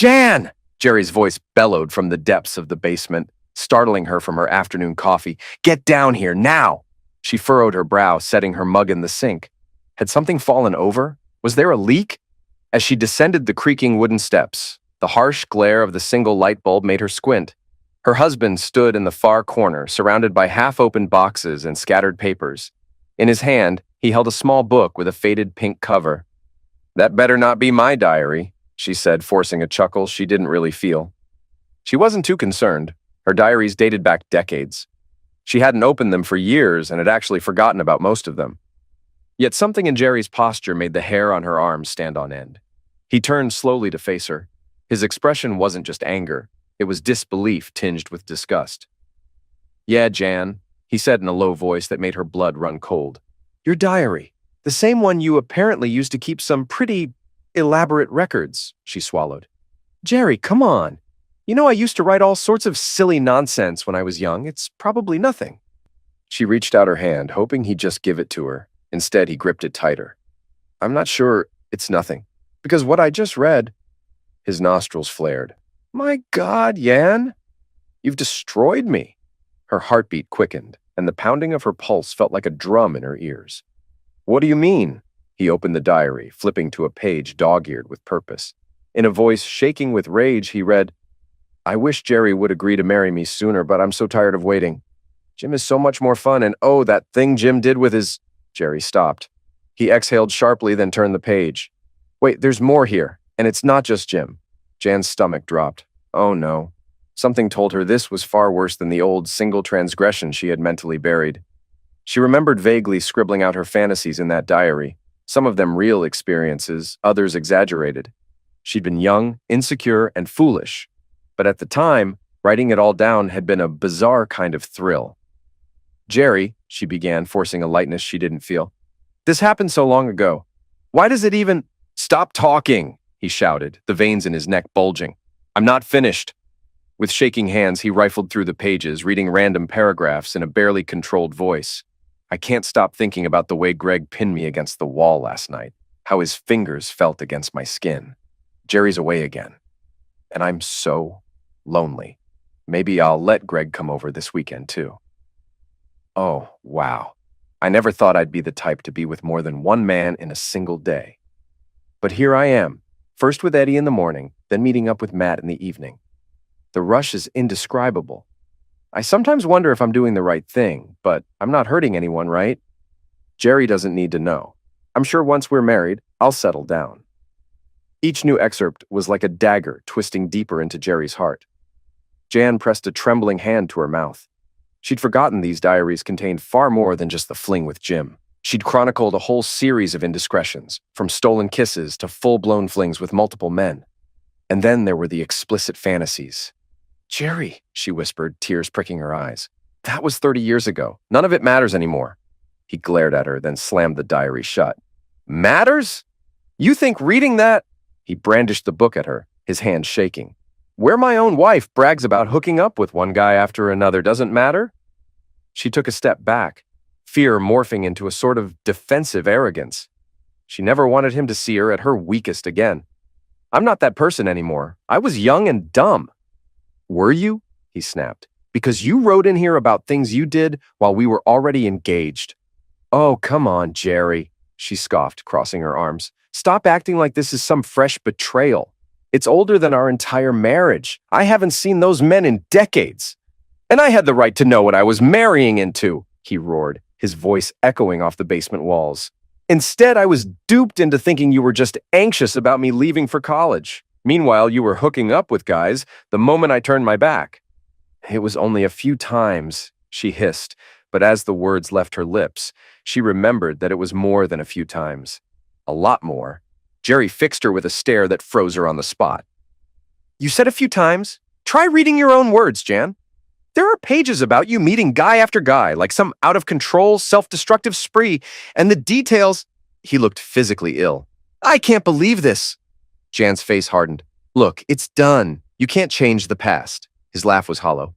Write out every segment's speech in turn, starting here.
Jan! Jerry's voice bellowed from the depths of the basement, startling her from her afternoon coffee. Get down here, now! She furrowed her brow, setting her mug in the sink. Had something fallen over? Was there a leak? As she descended the creaking wooden steps, the harsh glare of the single light bulb made her squint. Her husband stood in the far corner, surrounded by half-opened boxes and scattered papers. In his hand, he held a small book with a faded pink cover. "That better not be my diary," she said, forcing a chuckle she didn't really feel. She wasn't too concerned. Her diaries dated back decades. She hadn't opened them for years and had actually forgotten about most of them. Yet something in Jerry's posture made the hair on her arms stand on end. He turned slowly to face her. His expression wasn't just anger. It was disbelief tinged with disgust. "Yeah, Jan," he said in a low voice that made her blood run cold. "Your diary. The same one you apparently used to keep some pretty elaborate records," she swallowed. "Jerry, come on. You know I used to write all sorts of silly nonsense when I was young. It's probably nothing." She reached out her hand, hoping he'd just give it to her. Instead, he gripped it tighter. "I'm not sure it's nothing. Because what I just read..." His nostrils flared. "My God, Jan! You've destroyed me." Her heartbeat quickened, and the pounding of her pulse felt like a drum in her ears. "What do you mean?" He opened the diary, flipping to a page dog-eared with purpose. In a voice shaking with rage, he read, "I wish Jerry would agree to marry me sooner, but I'm so tired of waiting. Jim is so much more fun, and oh, that thing Jim did with his..." Jerry stopped. He exhaled sharply, then turned the page. "Wait, there's more here, and it's not just Jim." Jan's stomach dropped. Oh no. Something told her this was far worse than the old single transgression she had mentally buried. She remembered vaguely scribbling out her fantasies in that diary, some of them real experiences, others exaggerated. She'd been young, insecure, and foolish. But at the time, writing it all down had been a bizarre kind of thrill. "Jerry," she began, forcing a lightness she didn't feel. "This happened so long ago. Why does it even..." "Stop talking," he shouted, the veins in his neck bulging. "I'm not finished." With shaking hands, he rifled through the pages, reading random paragraphs in a barely controlled voice. "I can't stop thinking about the way Greg pinned me against the wall last night, how his fingers felt against my skin. Jerry's away again. And I'm so lonely. Maybe I'll let Greg come over this weekend, too." Oh, wow. I never thought I'd be the type to be with more than one man in a single day. But here I am, first with Eddie in the morning, then meeting up with Matt in the evening. The rush is indescribable. I sometimes wonder if I'm doing the right thing, but I'm not hurting anyone, right? Jerry doesn't need to know. I'm sure once we're married, I'll settle down. Each new excerpt was like a dagger twisting deeper into Jerry's heart. Jan pressed a trembling hand to her mouth. She'd forgotten these diaries contained far more than just the fling with Jim. She'd chronicled a whole series of indiscretions, from stolen kisses to full-blown flings with multiple men. And then there were the explicit fantasies. "Jerry," she whispered, tears pricking her eyes. "That was 30 years ago. None of it matters anymore." He glared at her, then slammed the diary shut. "Matters? You think reading that..." He brandished the book at her, his hand shaking. "Where my own wife brags about hooking up with one guy after another doesn't matter?" She took a step back, fear morphing into a sort of defensive arrogance. She never wanted him to see her at her weakest again. "I'm not that person anymore. I was young and dumb." "Were you?" he snapped. "Because you wrote in here about things you did while we were already engaged." "Oh, come on, Jerry," she scoffed, crossing her arms. "Stop acting like this is some fresh betrayal. It's older than our entire marriage. I haven't seen those men in decades. And I had the right to know what I was marrying into," he roared, his voice echoing off the basement walls. "Instead, I was duped into thinking you were just anxious about me leaving for college. Meanwhile, you were hooking up with guys the moment I turned my back." "It was only a few times," she hissed, but as the words left her lips, she remembered that it was more than a few times. A lot more. Jerry fixed her with a stare that froze her on the spot. "You said a few times? Try reading your own words, Jan. There are pages about you meeting guy after guy, like some out-of-control, self-destructive spree, and the details..." He looked physically ill. "I can't believe this." Jan's face hardened. "Look, it's done. You can't change the past." His laugh was hollow.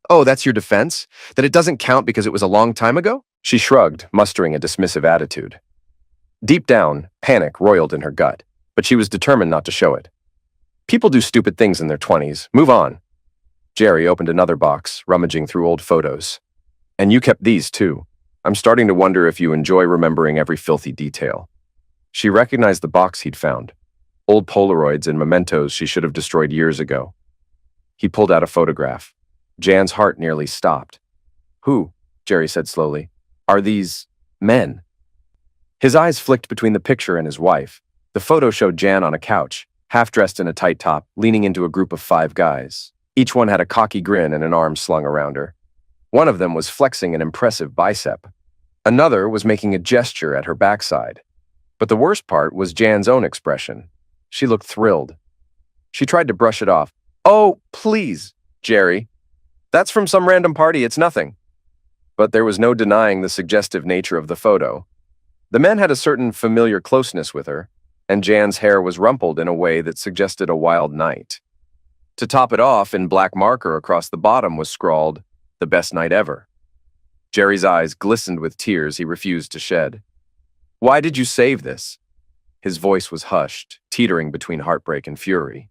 "Oh, that's your defense? That it doesn't count because it was a long time ago?" She shrugged, mustering a dismissive attitude. Deep down, panic roiled in her gut, but she was determined not to show it. People do stupid things in their 20s. Move on. Jerry opened another box, rummaging through old photos. And you kept these too. I'm starting to wonder if you enjoy remembering every filthy detail. She recognized the box he'd found. Old Polaroids and mementos she should have destroyed years ago. He pulled out a photograph. Jan's heart nearly stopped. Who, Jerry said slowly, are these men? His eyes flicked between the picture and his wife. The photo showed Jan on a couch, half-dressed in a tight top, leaning into a group of 5 guys. Each one had a cocky grin and an arm slung around her. One of them was flexing an impressive bicep. Another was making a gesture at her backside. But the worst part was Jan's own expression. She looked thrilled. She tried to brush it off. Oh, please, Jerry. That's from some random party, it's nothing. But there was no denying the suggestive nature of the photo. The men had a certain familiar closeness with her, and Jan's hair was rumpled in a way that suggested a wild night. To top it off, in black marker across the bottom was scrawled, "The best night ever." Jerry's eyes glistened with tears he refused to shed. Why did you save this? His voice was hushed, teetering between heartbreak and fury.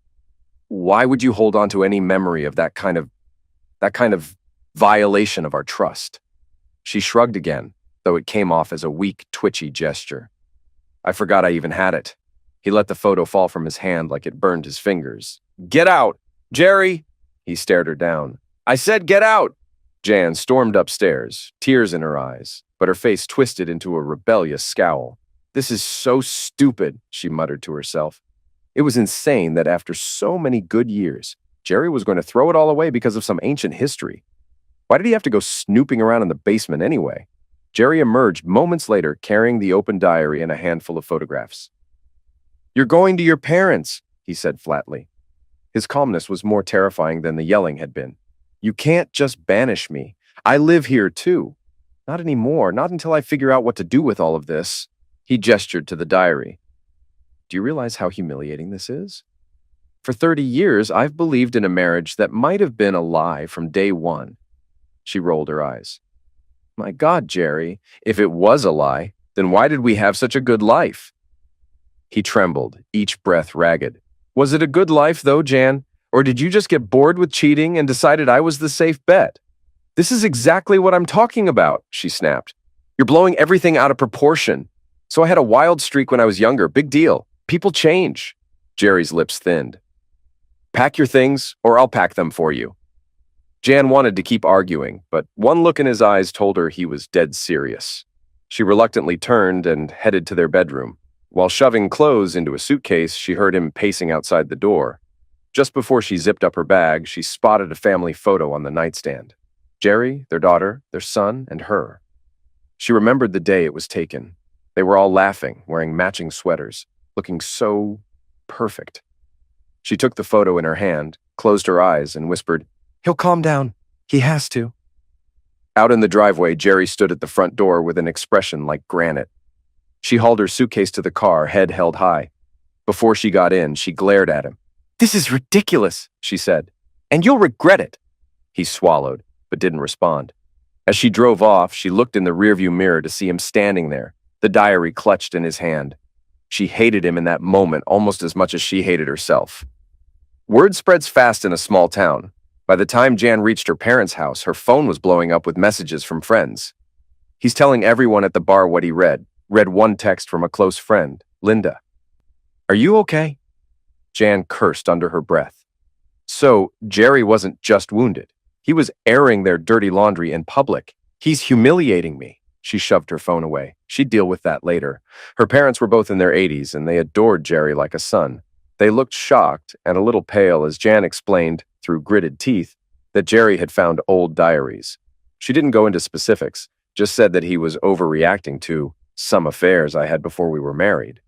Why would you hold on to any memory of that kind of violation of our trust? She shrugged again, though it came off as a weak, twitchy gesture. I forgot I even had it. He let the photo fall from his hand like it burned his fingers. Get out! Jerry! He stared her down. I said get out! Jan stormed upstairs, tears in her eyes, but her face twisted into a rebellious scowl. This is so stupid, she muttered to herself. It was insane that after so many good years, Jerry was going to throw it all away because of some ancient history. Why did he have to go snooping around in the basement anyway? Jerry emerged moments later carrying the open diary and a handful of photographs. You're going to your parents, he said flatly. His calmness was more terrifying than the yelling had been. You can't just banish me. I live here too. Not anymore, not until I figure out what to do with all of this. He gestured to the diary. Do you realize how humiliating this is? For 30 years, I've believed in a marriage that might have been a lie from day one. She rolled her eyes. My God, Jerry, if it was a lie, then why did we have such a good life? He trembled, each breath ragged. Was it a good life, though, Jan? Or did you just get bored with cheating and decided I was the safe bet? This is exactly what I'm talking about, she snapped. You're blowing everything out of proportion. So I had a wild streak when I was younger. Big deal. People change. Jerry's lips thinned. Pack your things, or I'll pack them for you. Jan wanted to keep arguing, but one look in his eyes told her he was dead serious. She reluctantly turned and headed to their bedroom. While shoving clothes into a suitcase, she heard him pacing outside the door. Just before she zipped up her bag, she spotted a family photo on the nightstand. Jerry, their daughter, their son, and her. She remembered the day it was taken. They were all laughing, wearing matching sweaters, looking so perfect. She took the photo in her hand, closed her eyes, and whispered, He'll calm down. He has to. Out in the driveway, Jerry stood at the front door with an expression like granite. She hauled her suitcase to the car, head held high. Before she got in, she glared at him. This is ridiculous, she said, and you'll regret it. He swallowed, but didn't respond. As she drove off, she looked in the rearview mirror to see him standing there, the diary clutched in his hand. She hated him in that moment almost as much as she hated herself. Word spreads fast in a small town. By the time Jan reached her parents' house, her phone was blowing up with messages from friends. He's telling everyone at the bar what he read one text from a close friend, Linda. Are you okay? Jan cursed under her breath. So, Jerry wasn't just wounded. He was airing their dirty laundry in public. He's humiliating me. She shoved her phone away. She'd deal with that later. Her parents were both in their 80s, and they adored Jerry like a son. They looked shocked and a little pale as Jan explained, through gritted teeth, that Jerry had found old diaries. She didn't go into specifics, just said that he was overreacting to some affairs I had before we were married.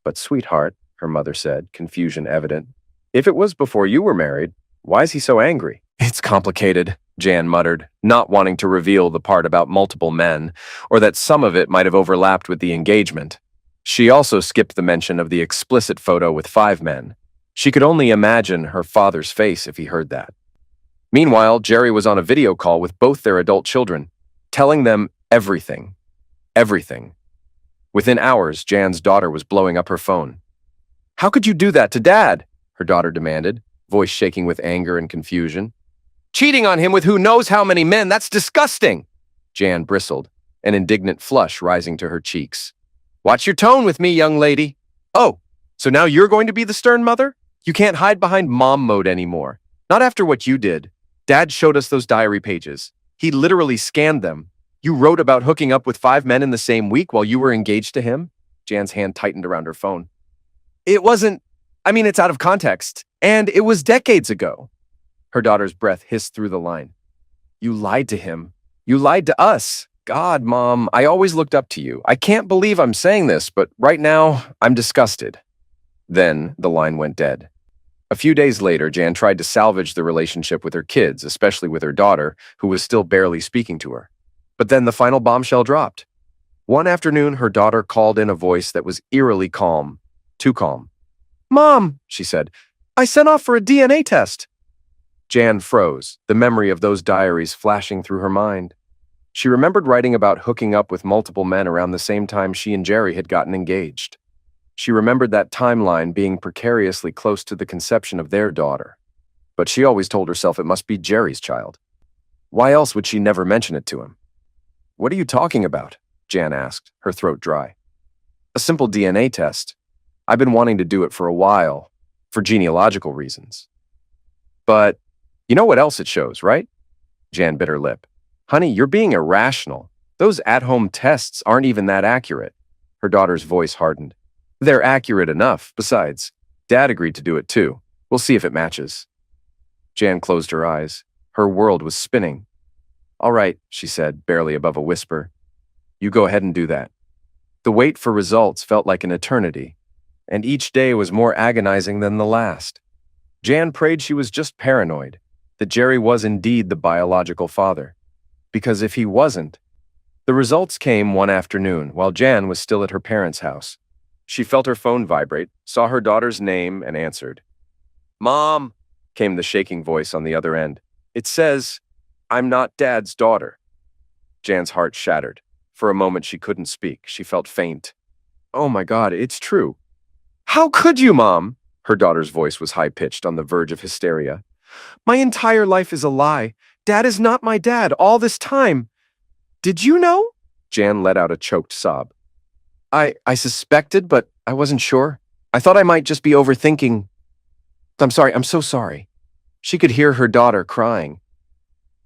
But sweetheart, her mother said, confusion evident, if it was before you were married, why is he so angry? It's complicated, Jan muttered, not wanting to reveal the part about multiple men, or that some of it might have overlapped with the engagement. She also skipped the mention of the explicit photo with 5 men. She could only imagine her father's face if he heard that. Meanwhile, Jerry was on a video call with both their adult children, telling them everything. Everything. Within hours, Jan's daughter was blowing up her phone. How could you do that to Dad? her daughter demanded, voice shaking with anger and confusion. Cheating on him with who knows how many men, that's disgusting! Jan bristled, an indignant flush rising to her cheeks. Watch your tone with me, young lady. Oh, so now you're going to be the stern mother? You can't hide behind mom mode anymore. Not after what you did. Dad showed us those diary pages. He literally scanned them. You wrote about hooking up with 5 men in the same week while you were engaged to him? Jan's hand tightened around her phone. It's out of context. And it was decades ago. Her daughter's breath hissed through the line. You lied to him. You lied to us. God, Mom, I always looked up to you. I can't believe I'm saying this, but right now, I'm disgusted. Then the line went dead. A few days later, Jan tried to salvage the relationship with her kids, especially with her daughter, who was still barely speaking to her. But then the final bombshell dropped. One afternoon, her daughter called in a voice that was eerily calm. Too calm. Mom, she said, I sent off for a DNA test. Jan froze, the memory of those diaries flashing through her mind. She remembered writing about hooking up with multiple men around the same time she and Jerry had gotten engaged. She remembered that timeline being precariously close to the conception of their daughter. But she always told herself it must be Jerry's child. Why else would she never mention it to him? What are you talking about? Jan asked, her throat dry. A simple DNA test. I've been wanting to do it for a while, for genealogical reasons. But you know what else it shows, right? Jan bit her lip. Honey, you're being irrational. Those at-home tests aren't even that accurate. Her daughter's voice hardened. They're accurate enough. Besides, Dad agreed to do it too. We'll see if it matches. Jan closed her eyes. Her world was spinning. All right, she said, barely above a whisper. You go ahead and do that. The wait for results felt like an eternity, and each day was more agonizing than the last. Jan prayed she was just paranoid, that Jerry was indeed the biological father. Because if he wasn't... The results came one afternoon while Jan was still at her parents' house. She felt her phone vibrate, saw her daughter's name, and answered. Mom, came the shaking voice on the other end. It says, I'm not Dad's daughter. Jan's heart shattered. For a moment she couldn't speak. She felt faint. Oh my God, it's true. How could you, Mom? Her daughter's voice was high-pitched on the verge of hysteria. My entire life is a lie. Dad is not my dad all this time. Did you know? Jan let out a choked sob. I suspected, but I wasn't sure. I thought I might just be overthinking. I'm sorry, I'm so sorry. She could hear her daughter crying.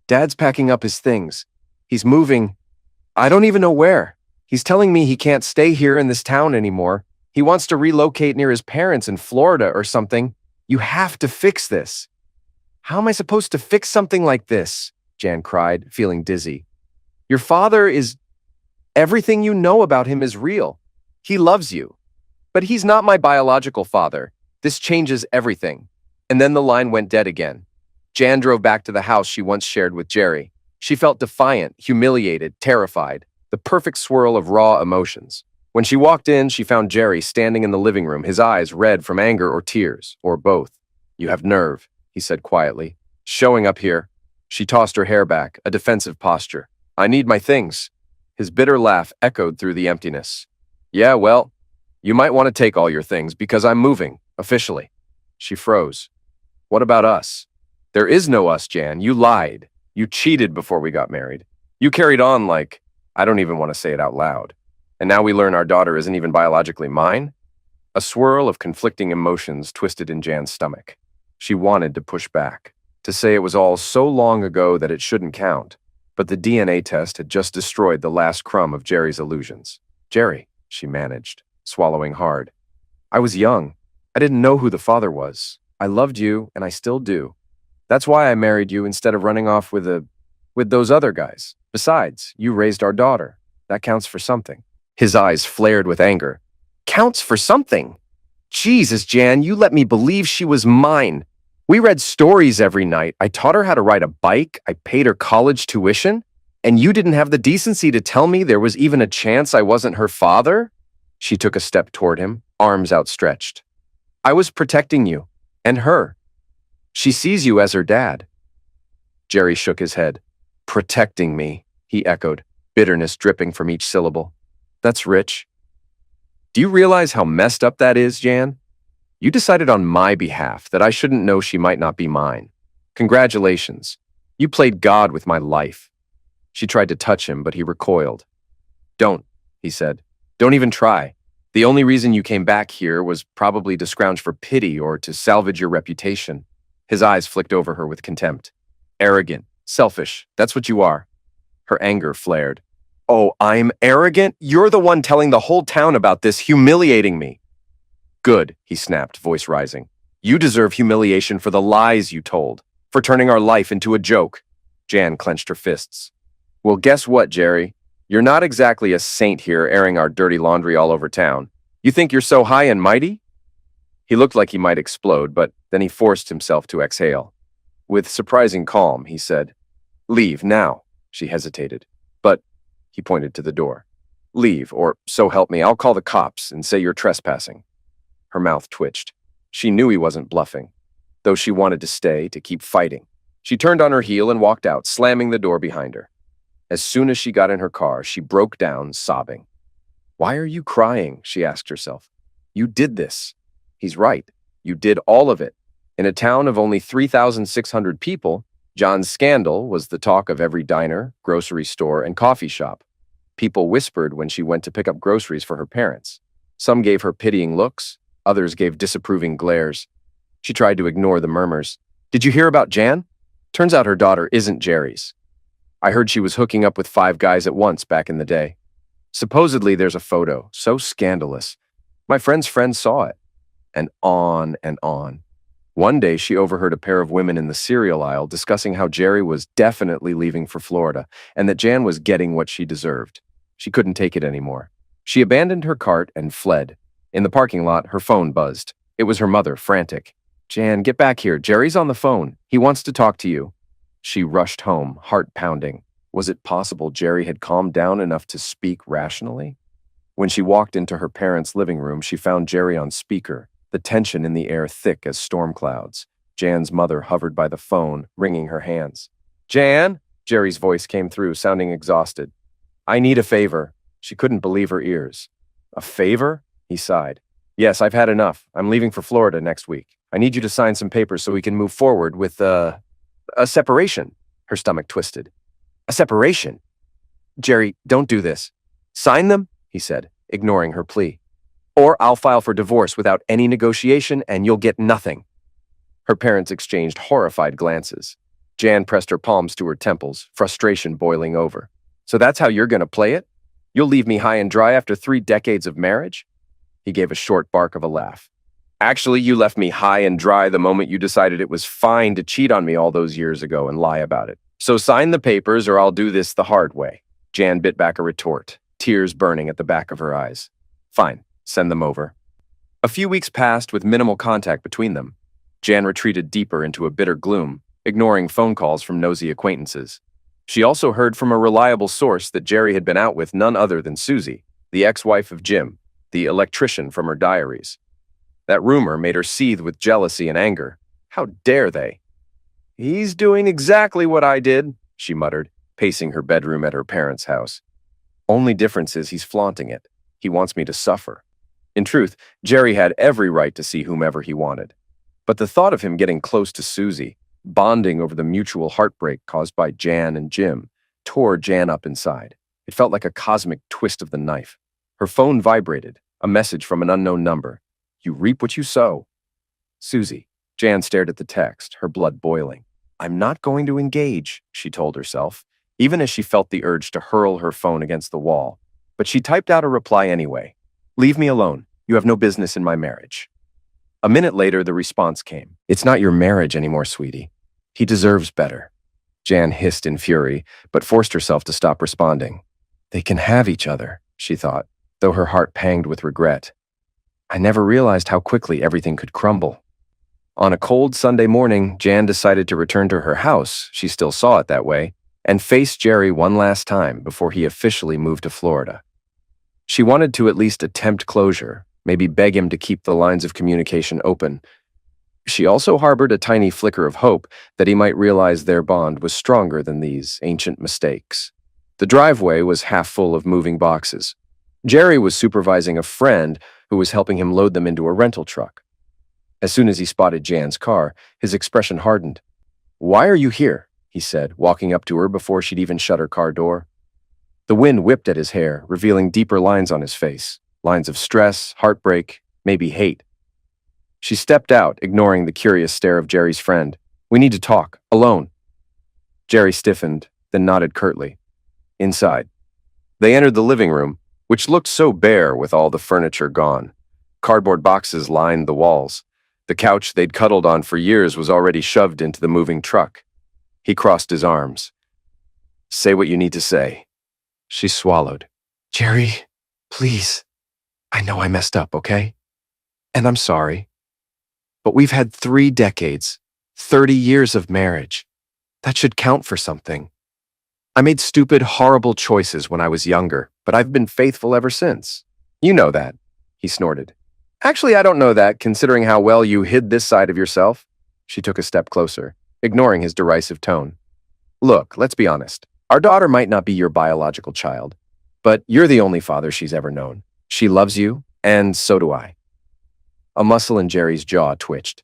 Dad's packing up his things. He's moving. I don't even know where. He's telling me he can't stay here in this town anymore. He wants to relocate near his parents in Florida or something. You have to fix this. How am I supposed to fix something like this? Jan cried, feeling dizzy. Your father is... Everything you know about him is real. He loves you. But he's not my biological father. This changes everything. And then the line went dead again. Jan drove back to the house she once shared with Jerry. She felt defiant, humiliated, terrified, the perfect swirl of raw emotions. When she walked in, she found Jerry standing in the living room, his eyes red from anger or tears, or both. You have nerve, he said quietly. Showing up here. She tossed her hair back, a defensive posture. I need my things. His bitter laugh echoed through the emptiness. Yeah, well, you might want to take all your things because I'm moving, officially. She froze. What about us? There is no us, Jan. You lied. You cheated before we got married. You carried on like, I don't even want to say it out loud. And now we learn our daughter isn't even biologically mine? A swirl of conflicting emotions twisted in Jan's stomach. She wanted to push back, to say it was all so long ago that it shouldn't count. But the DNA test had just destroyed the last crumb of Jerry's illusions. Jerry, she managed, swallowing hard. I was young. I didn't know who the father was. I loved you, and I still do. That's why I married you instead of running off with those other guys. Besides, you raised our daughter. That counts for something. His eyes flared with anger. Counts for something? Jesus, Jan, you let me believe she was mine. We read stories every night. I taught her how to ride a bike. I paid her college tuition. And you didn't have the decency to tell me there was even a chance I wasn't her father? She took a step toward him, arms outstretched. I was protecting you. And her. She sees you as her dad. Jerry shook his head. Protecting me, he echoed, bitterness dripping from each syllable. That's rich. Do you realize how messed up that is, Jan? You decided on my behalf that I shouldn't know she might not be mine. Congratulations. You played God with my life." She tried to touch him, but he recoiled. "Don't," he said. "Don't even try. The only reason you came back here was probably to scrounge for pity or to salvage your reputation." His eyes flicked over her with contempt. "Arrogant, selfish, that's what you are." Her anger flared. "Oh, I'm arrogant? You're the one telling the whole town about this, humiliating me." "Good," he snapped, voice rising. "You deserve humiliation for the lies you told, for turning our life into a joke." Jan clenched her fists. "Well, guess what, Jerry? You're not exactly a saint here airing our dirty laundry all over town. You think you're so high and mighty?" He looked like he might explode, but then he forced himself to exhale. With surprising calm, he said, "Leave now." She hesitated. "But," he pointed to the door, "leave, or so help me, I'll call the cops and say you're trespassing." Her mouth twitched. She knew he wasn't bluffing, though she wanted to stay, to keep fighting. She turned on her heel and walked out, slamming the door behind her. As soon as she got in her car, she broke down, sobbing. "Why are you crying?" she asked herself. "You did this." He's right. You did all of it. In a town of only 3,600 people, John's scandal was the talk of every diner, grocery store, and coffee shop. People whispered when she went to pick up groceries for her parents. Some gave her pitying looks, others gave disapproving glares. She tried to ignore the murmurs. "Did you hear about Jan? Turns out her daughter isn't Jerry's. I heard she was hooking up with 5 guys at once back in the day. Supposedly there's a photo, so scandalous. My friend's friend saw it." And on and on. One day she overheard a pair of women in the cereal aisle discussing how Jerry was definitely leaving for Florida and that Jan was getting what she deserved. She couldn't take it anymore. She abandoned her cart and fled. In the parking lot, her phone buzzed. It was her mother, frantic. "Jan, get back here. Jerry's on the phone. He wants to talk to you." She rushed home, heart pounding. Was it possible Jerry had calmed down enough to speak rationally? When she walked into her parents' living room, she found Jerry on speaker, the tension in the air thick as storm clouds. Jan's mother hovered by the phone, wringing her hands. "Jan?" Jerry's voice came through, sounding exhausted. "I need a favor." She couldn't believe her ears. "A favor?" He sighed. "Yes, I've had enough. I'm leaving for Florida next week. I need you to sign some papers so we can move forward with, a separation." Her stomach twisted. "A separation?" "Jerry, don't do this." "Sign them," he said, ignoring her plea. "Or I'll file for divorce without any negotiation and you'll get nothing." Her parents exchanged horrified glances. Jan pressed her palms to her temples, frustration boiling over. "So that's how you're going to play it? You'll leave me high and dry after 3 decades of marriage?" He gave a short bark of a laugh. "Actually, you left me high and dry the moment you decided it was fine to cheat on me all those years ago and lie about it. So sign the papers or I'll do this the hard way." Jan bit back a retort, tears burning at the back of her eyes. "Fine, send them over." A few weeks passed with minimal contact between them. Jan retreated deeper into a bitter gloom, ignoring phone calls from nosy acquaintances. She also heard from a reliable source that Jerry had been out with none other than Susie, the ex-wife of Jim, the electrician from her diaries. That rumor made her seethe with jealousy and anger. How dare they? "He's doing exactly what I did," she muttered, pacing her bedroom at her parents' house. "Only difference is he's flaunting it. He wants me to suffer." In truth, Jerry had every right to see whomever he wanted. But the thought of him getting close to Susie, bonding over the mutual heartbreak caused by Jan and Jim, tore Jan up inside. It felt like a cosmic twist of the knife. Her phone vibrated, a message from an unknown number. "You reap what you sow." "Susie." Jan stared at the text, her blood boiling. "I'm not going to engage," she told herself, even as she felt the urge to hurl her phone against the wall. But she typed out a reply anyway. "Leave me alone. You have no business in my marriage." A minute later, the response came. "It's not your marriage anymore, sweetie. He deserves better." Jan hissed in fury, but forced herself to stop responding. They can have each other, she thought, though her heart panged with regret. I never realized how quickly everything could crumble. On a cold Sunday morning, Jan decided to return to her house, she still saw it that way, and face Jerry one last time before he officially moved to Florida. She wanted to at least attempt closure, maybe beg him to keep the lines of communication open. She also harbored a tiny flicker of hope that he might realize their bond was stronger than these ancient mistakes. The driveway was half full of moving boxes. Jerry was supervising a friend who was helping him load them into a rental truck. As soon as he spotted Jan's car, his expression hardened. "Why are you here?" he said, walking up to her before she'd even shut her car door. The wind whipped at his hair, revealing deeper lines on his face, lines of stress, heartbreak, maybe hate. She stepped out, ignoring the curious stare of Jerry's friend. "We need to talk, alone." Jerry stiffened, then nodded curtly. Inside. They entered the living room, which looked so bare with all the furniture gone. Cardboard boxes lined the walls. The couch they'd cuddled on for years was already shoved into the moving truck. He crossed his arms. "Say what you need to say." She swallowed. "Jerry, please. I know I messed up, okay? And I'm sorry. But we've had 3 decades, 30 years of marriage. That should count for something. I made stupid, horrible choices when I was younger, but I've been faithful ever since. You know that," he snorted. "Actually, I don't know that, considering how well you hid this side of yourself." She took a step closer, ignoring his derisive tone. "Look, let's be honest. Our daughter might not be your biological child, but you're the only father she's ever known. She loves you, and so do I." A muscle in Jerry's jaw twitched.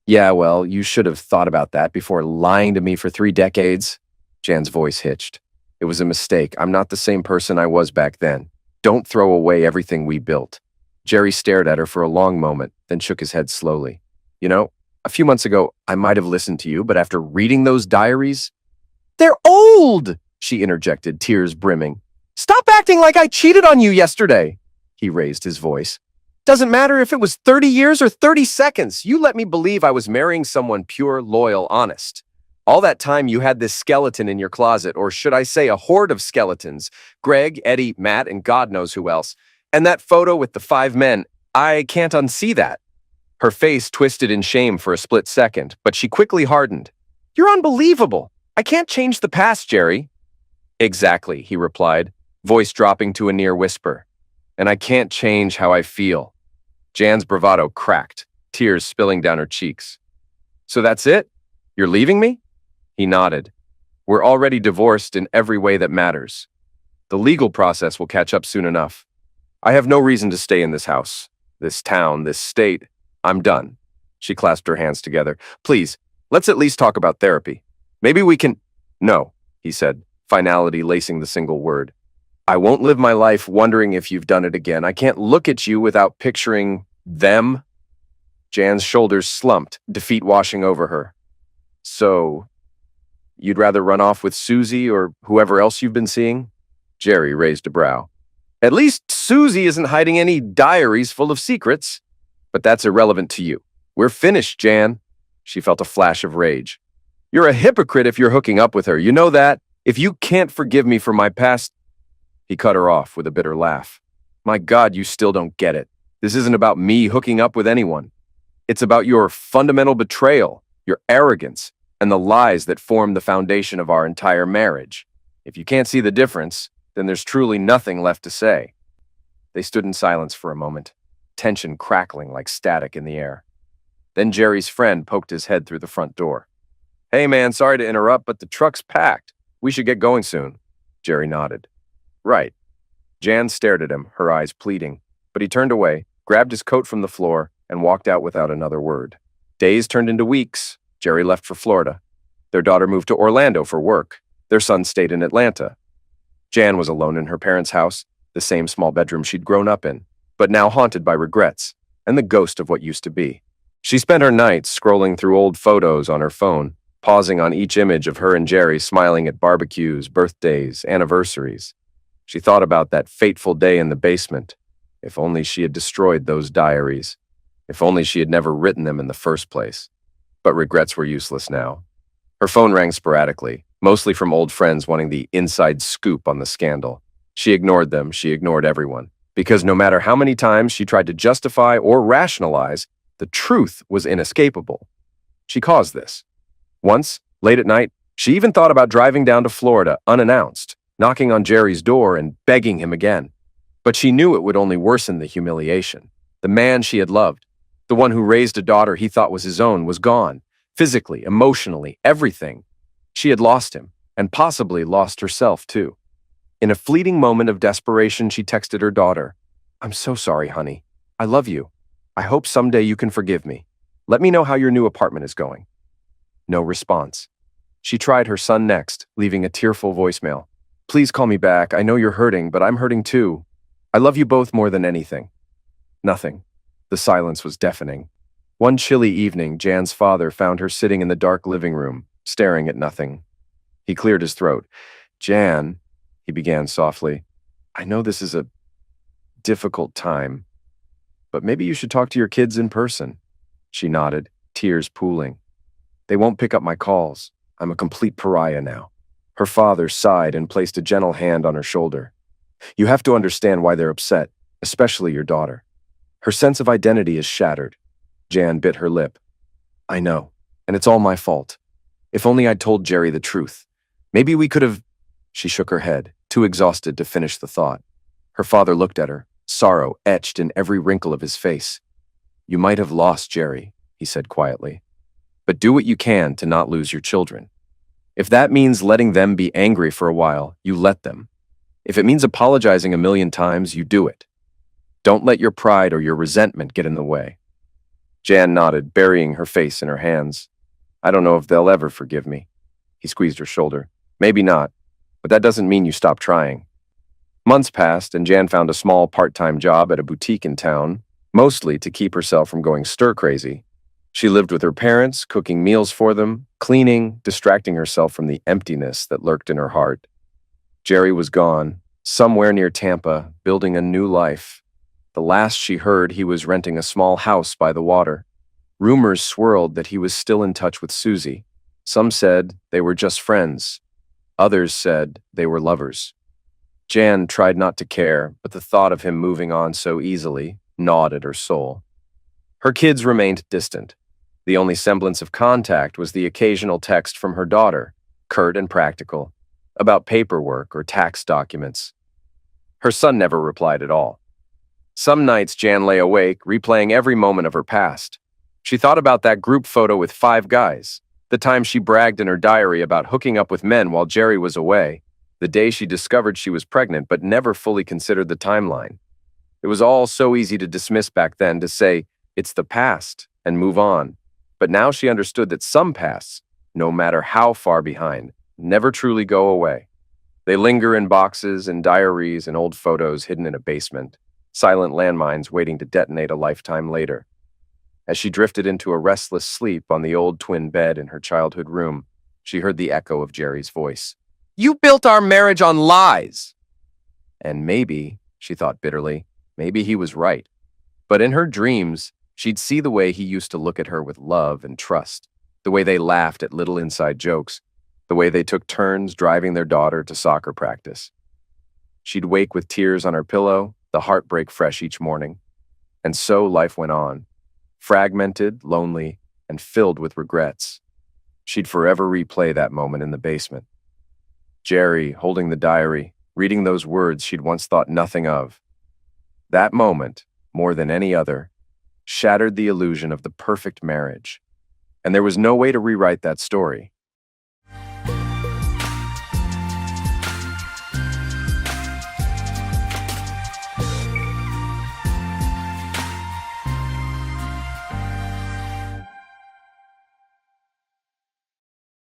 "Yeah, well, you should have thought about that before lying to me for 3 decades. Jan's voice hitched. "It was a mistake. I'm not the same person I was back then. Don't throw away everything we built." Jerry stared at her for a long moment, then shook his head slowly. "You know, a few months ago, I might have listened to you, but after reading those diaries—" "They're old!" she interjected, tears brimming. "Stop acting like I cheated on you yesterday!" He raised his voice. "Doesn't matter if it was 30 years or 30 seconds. You let me believe I was marrying someone pure, loyal, honest. All that time you had this skeleton in your closet, or should I say a horde of skeletons. Greg, Eddie, Matt, and God knows who else. And that photo with the 5 men, I can't unsee that." Her face twisted in shame for a split second, but she quickly hardened. "You're unbelievable. I can't change the past, Jerry." "Exactly," he replied, voice dropping to a near whisper. "And I can't change how I feel." Jan's bravado cracked, tears spilling down her cheeks. "So that's it? You're leaving me?" He nodded. "We're already divorced in every way that matters. The legal process will catch up soon enough. I have no reason to stay in this house, this town, this state. I'm done." She clasped her hands together. "Please, let's at least talk about therapy. Maybe we can—" "No," he said, finality lacing the single word. "I won't live my life wondering if you've done it again. I can't look at you without picturing them." Jan's shoulders slumped, defeat washing over her. "So, you'd rather run off with Susie or whoever else you've been seeing?" Jerry raised a brow. "At least Susie isn't hiding any diaries full of secrets. But that's irrelevant to you. We're finished, Jan." She felt a flash of rage. "You're a hypocrite if you're hooking up with her. You know that? If you can't forgive me for my past—" He cut her off with a bitter laugh. "My God, you still don't get it. This isn't about me hooking up with anyone. It's about your fundamental betrayal, your arrogance, and the lies that form the foundation of our entire marriage. If you can't see the difference, then there's truly nothing left to say." They stood in silence for a moment, tension crackling like static in the air. Then Jerry's friend poked his head through the front door. "Hey man, sorry to interrupt, but the truck's packed. We should get going soon." Jerry nodded. "Right." Jan stared at him, her eyes pleading, but he turned away, grabbed his coat from the floor, and walked out without another word. Days turned into weeks. Jerry left for Florida. Their daughter moved to Orlando for work. Their son stayed in Atlanta. Jan was alone in her parents' house, the same small bedroom she'd grown up in, but now haunted by regrets and the ghost of what used to be. She spent her nights scrolling through old photos on her phone, pausing on each image of her and Jerry smiling at barbecues, birthdays, anniversaries. She thought about that fateful day in the basement. If only she had destroyed those diaries. If only she had never written them in the first place. But regrets were useless now. Her phone rang sporadically, mostly from old friends wanting the inside scoop on the scandal. She ignored them, she ignored everyone, because no matter how many times she tried to justify or rationalize, the truth was inescapable. She caused this. Once, late at night, she even thought about driving down to Florida unannounced, knocking on Jerry's door and begging him again. But she knew it would only worsen the humiliation. The man she had loved, the one who raised a daughter he thought was his own, was gone. Physically, emotionally, everything. She had lost him, and possibly lost herself too. In a fleeting moment of desperation, she texted her daughter, "I'm so sorry, honey. I love you. I hope someday you can forgive me." Let me know how your new apartment is going." No response. She tried her son next, leaving a tearful voicemail. "Please call me back. I know you're hurting, but I'm hurting too. I love you both more than anything." Nothing. The silence was deafening. One chilly evening, Jan's father found her sitting in the dark living room, staring at nothing. He cleared his throat. "Jan," he began softly, "I know this is a difficult time, but maybe you should talk to your kids in person." She nodded, tears pooling. "They won't pick up my calls. I'm a complete pariah now." Her father sighed and placed a gentle hand on her shoulder. "You have to understand why they're upset, especially your daughter. Her sense of identity is shattered." Jan bit her lip. "I know, and it's all my fault. If only I'd told Jerry the truth. Maybe we could have—" She shook her head, too exhausted to finish the thought. Her father looked at her, sorrow etched in every wrinkle of his face. "You might have lost Jerry," he said quietly, "but do what you can to not lose your children. If that means letting them be angry for a while, you let them. If it means apologizing a million times, you do it. Don't let your pride or your resentment get in the way." Jan nodded, burying her face in her hands. "I don't know if they'll ever forgive me." He squeezed her shoulder. "Maybe not, but that doesn't mean you stop trying." Months passed, and Jan found a small part-time job at a boutique in town, mostly to keep herself from going stir-crazy. She lived with her parents, cooking meals for them, cleaning, distracting herself from the emptiness that lurked in her heart. Jerry was gone, somewhere near Tampa, building a new life. The last she heard, he was renting a small house by the water. Rumors swirled that he was still in touch with Susie. Some said they were just friends. Others said they were lovers. Jan tried not to care, but the thought of him moving on so easily gnawed at her soul. Her kids remained distant. The only semblance of contact was the occasional text from her daughter, curt and practical, about paperwork or tax documents. Her son never replied at all. Some nights Jan lay awake, replaying every moment of her past. She thought about that group photo with 5 guys, the time she bragged in her diary about hooking up with men while Jerry was away, the day she discovered she was pregnant but never fully considered the timeline. It was all so easy to dismiss back then, to say, it's the past, and move on. But now she understood that some pasts, no matter how far behind, never truly go away. They linger in boxes and diaries and old photos hidden in a basement, silent landmines waiting to detonate a lifetime later. As she drifted into a restless sleep on the old twin bed in her childhood room, she heard the echo of Jerry's voice. "You built our marriage on lies!" And maybe, she thought bitterly, maybe he was right. But in her dreams, she'd see the way he used to look at her with love and trust, the way they laughed at little inside jokes, the way they took turns driving their daughter to soccer practice. She'd wake with tears on her pillow, the heartbreak fresh each morning. And so life went on, fragmented, lonely, and filled with regrets. She'd forever replay that moment in the basement. Jerry, holding the diary, reading those words she'd once thought nothing of. That moment, more than any other, shattered the illusion of the perfect marriage. And there was no way to rewrite that story.